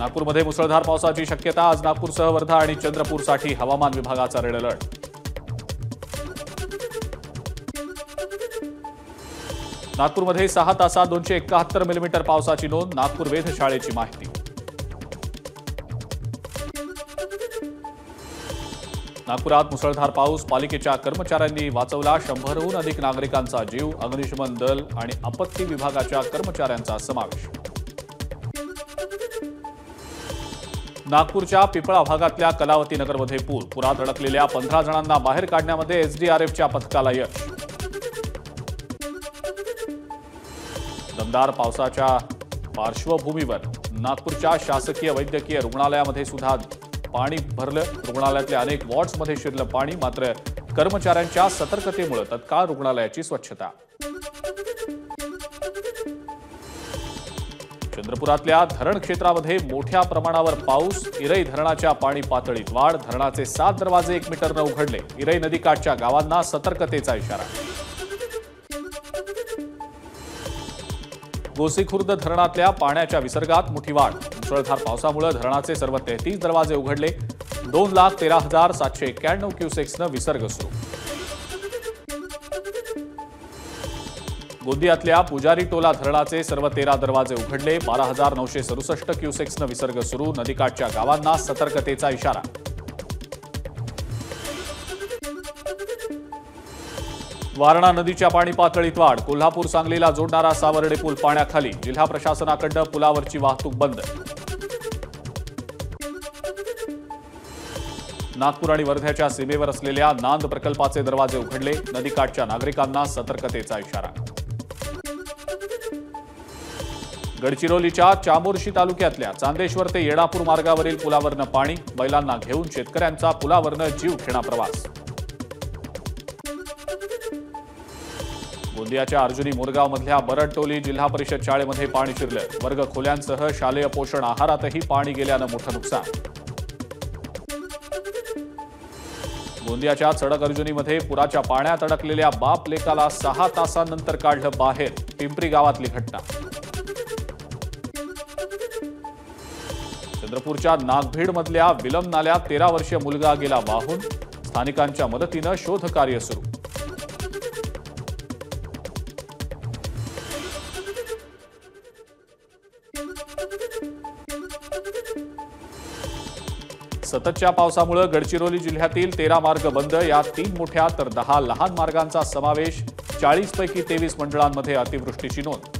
नागपूरमध्ये मुसळधार पावसाची शक्यता। आज नागपूरसह वर्धा आणि चंद्रपूरसाठी हवामान विभागाचा रेड अलर्ट। नागपूरमध्ये 6 तासात 271 मिलीमीटर पावसाची नोंद। नागपूर वेधशाळेची माहिती। नागपुरात मुसळधार पाऊस, पालिकेच्या कर्मचाऱ्यांनी वाचवला 100हून अधिक नागरिकांचा जीव। अग्निशमन दल आणि आपत्ती विभागाच्या कर्मचाऱ्यांचा समावेश। नागपूरच्या पिपळा भागातल्या कलावती नगरमध्ये पुरात अडकलेल्या 15 जणांना बाहेर काढण्यामध्ये एसडीआरएफच्या पथकाला यश। दमदार पावसाच्या पार्श्वभूमीवर नागपूरच्या शासकीय वैद्यकीय रुग्णालयामध्ये सुद्धा पाणी भरलं। रुग्णालयातल्या अनेक वॉर्ड्समध्ये शिरलं पाणी। मात्र कर्मचाऱ्यांच्या सतर्कतेमुळे तत्काळ रुग्णालयाची स्वच्छता। चंद्रपुरातल्या धरण क्षेत्रामध्ये मोठ्या प्रमाणावर पाऊस। इरई धरणाच्या पाणी पातळीत वाढ। धरणाचे 7 दरवाजे 1 मीटरनं उघडले। इरई नदीकाठच्या गावांना सतर्कतेचा इशारा। गोसीखुर्द धरणातल्या पाण्याच्या विसर्गात मोठी वाढ। मुसळधार पावसामुळे धरणाचे सर्व 33 दरवाजे उघडले। 2,13,791 क्युसेक्सनं विसर्ग सुरू। गोंदियातल्या पुजारी टोला धरणाचे सर्व 13 दरवाजे उघडले। 12,967 क्युसेक्सनं विसर्ग सुरू। नदीकाठच्या गावांना सतर्कतेचा इशारा। वारणा नदीच्या पाणी पातळीत वाढ। कोल्हापूर सांगलीला जोडणारा सावर्डे पूल पाण्याखाली। जिल्हा प्रशासनाकडून पुलावरची वाहतूक बंद। नागपूर आणि वर्ध्याच्या सीमेवर असलेल्या नांद प्रकल्पाचे दरवाजे उघडले। नदीकाठच्या नागरिकांना सतर्कतेचा इशारा। गडचिरोलीच्या चामोर्शी तालुक्यातल्या चांदेश्वर ते येणापूर मार्गावरील पुलावरनं पाणी। बैलांना घेऊन शेतकऱ्यांचा पुलावरनं जीवघेणा प्रवास। गोंदियाच्या अर्जुनी मोरगावमधल्या बरडटोली जिल्हा परिषद शाळेमध्ये पाणी शिरलं। वर्ग खोल्यांसह शालेय पोषण आहारातही पाणी गेल्यानं मोठं नुकसान। गोंदियाच्या चडक अर्जुनीमध्ये पुराच्या पाण्यात अडकलेल्या बाप लेकाला 6 तासांनंतर काढलं बाहेर। पिंपरी गावातली घटना। चंद्रपूरच्या नागभीडमधल्या विलम नाल्यात 13 वर्षीय मुलगा गेला वाहून। स्थानिकांच्या मदतीनं शोधकार्य सुरू। सततच्या पावसामुळे गडचिरोली जिल्ह्यातील 13 मार्ग बंद। यात 3 मोठ्या तर 10 लहान मार्गांचा समावेश। 40 पैकी 23 मंडळांमध्ये अतिवृष्टीची नोंद।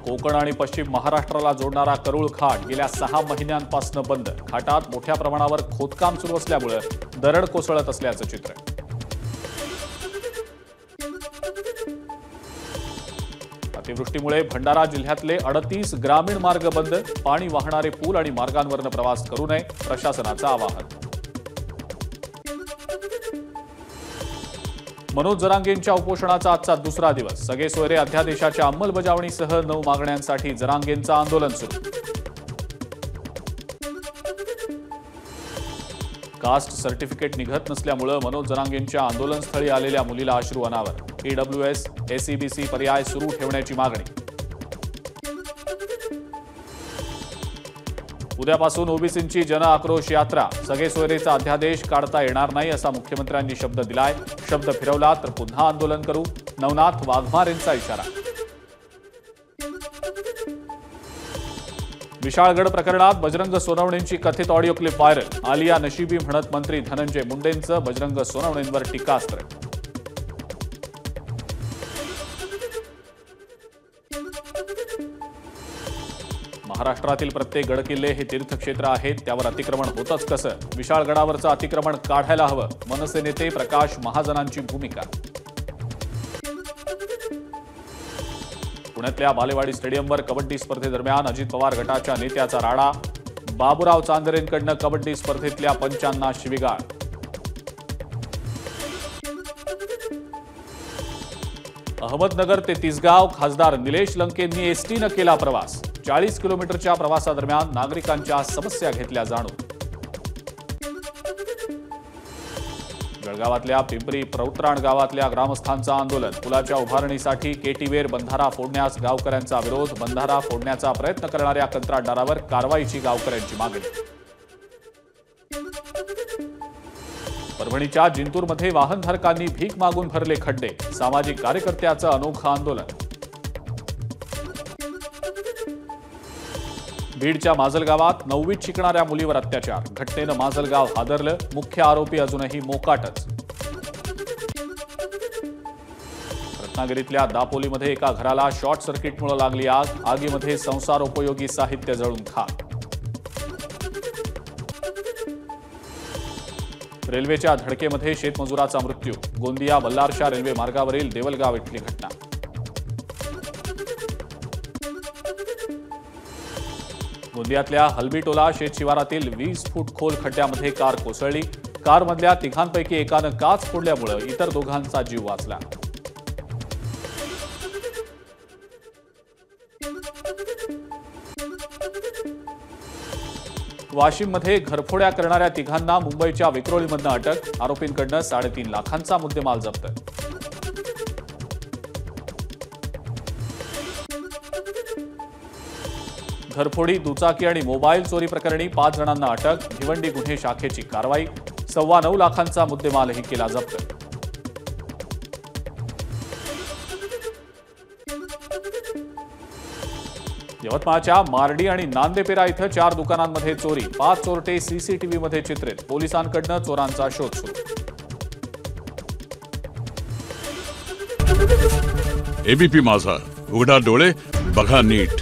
कोकण आणि पश्चिम महाराष्ट्राला जोडणारा करूळ घाट गेल्या 6 महिन्यांपासून बंद। घाटात मोठ्या प्रमाणावर खोदकाम सुरू असल्यामुळे दरड कोसळत असल्याचं चित्र। अतिवृष्टीमुळे भंडारा जिल्ह्यातले 38 ग्रामीण मार्ग बंद। पाणी वाहणारे पूल आणि मार्गांवरनं प्रवास करू नये, प्रशासनाचं आवाहन। मनोज जरांगेंच्या उपोषणाचा आजचा दुसरा दिवस। सगळे सोयरे अध्यादेशाच्या अंमलबजावणीसह 9 मागण्यांसाठी जरांगेंचं आंदोलन सुरू। कास्ट सर्टिफिकेट निघत नसल्यामुळे मनोज जरांगेंच्या आंदोलनस्थळी आलेल्या मुलीला अश्रू अनावर। ईडब्ल्यूएस एसईबीसी पर्याय सुरू ठेवण्याची मागणी। उद्यापासून ओबीसींची जन आक्रोश यात्रा। सगळे सोयरेचा अध्यादेश काढता येणार नाही असा मुख्यमंत्र्यांनी शब्द दिलाय। शब्द फिरवला तर पुन्हा आंदोलन करू, नवनाथ वाघमारेंचा इशारा। विशाळगड प्रकरणात बजरंग सोनवणेंची कथित ऑडिओ क्लिप व्हायरल। आलिया नशिबी म्हणत मंत्री धनंजय मुंडेंचं बजरंग सोनवणेंवर टीकास्त्र। महाराष्ट्रातील प्रत्येक गडकिल्ले हे तीर्थक्षेत्र आहेत, त्यावर अतिक्रमण होतच कसं? विशाळगडावरचं अतिक्रमण काढायला हवं, मनसे नेते प्रकाश महाजनांची भूमिका। पुण्यातल्या बालेवाडी स्टेडियमवर कबड्डी स्पर्धेदरम्यान अजित पवार गटाच्या नेत्याचा राडा। बाबूराव चांदरेंकडनं कबड्डी स्पर्धेतल्या पंचांना शिवीगाळ। अहमदनगर ते तिसगाव खासदार निलेश लंकेंनी एसटीनं केला प्रवास। 40 किलोमीटरच्या प्रवासादरम्यान नागरिकांच्या समस्या घेतल्या जाणून। जळगावातल्या पिंपरी प्रौत्राण गावातल्या ग्रामस्थांचं आंदोलन. पुलाच्या उभारणीसाठी केटीवेर बंधारा फोडण्यास गावकऱ्यांचा विरोध. बंधारा फोडण्याचा प्रयत्न करणाऱ्या कंत्राटदारावर कारवाईची गावकऱ्यांची मागणी. परभणीच्या जिंतूरमध्ये वाहनधारकांनी भीक मागून भरले खड्डे. सामाजिक कार्यकर्त्याचं अनोखं आंदोलन. बीडच्या माजलगावात 9वीत शिकणाऱ्या मुलीवर अत्याचार. घटनेनं माजलगाव हादरलं. मुख्य आरोपी अजूनही मोकाटच. रत्नागिरीतल्या दापोलीमध्ये एका घराला शॉर्ट सर्किटमुळे लागली आग. आगीमध्ये संसारोपयोगी साहित्य जळून खाक. रेल्वेच्या धडकेमध्ये शेतमजुराचा मृत्यू. गोंदिया बल्लारशा रेल्वे मार्गावरील देवलगाव इथली घटना. गोंदियातल्या हलबीटोला शेतशिवारातील 20 फूट खोल खड्ड्यामध्ये कार कोसळली. कारमधल्या तिघांपैकी एकानं काच फोडल्यामुळे इतर दोघांचा जीव वाचला. वाशिममध्ये घरफोड्या करणाऱ्या तिघांना मुंबईच्या विक्रोळीमधनं अटक. आरोपींकडनं 3.5 लाखांचा मुद्देमाल जप्त. घरफोडी, दुचाकी आणि मोबाईल चोरी प्रकरणी 5 जणांना अटक. भिवंडी गुन्हे शाखेची कारवाई. 9.25 लाखांचा मुद्देमालही केला जप्त. यवतमाळच्या मार्डी आणि नांदेपेरा इथं 4 दुकानांमध्ये चोरी. 5 चोरटे सीसीटीव्हीमध्ये चित्रित. पोलिसांकडनं चोरांचा शोध सुरू. एबीपी माझा, उघडा डोळे बघा नीट.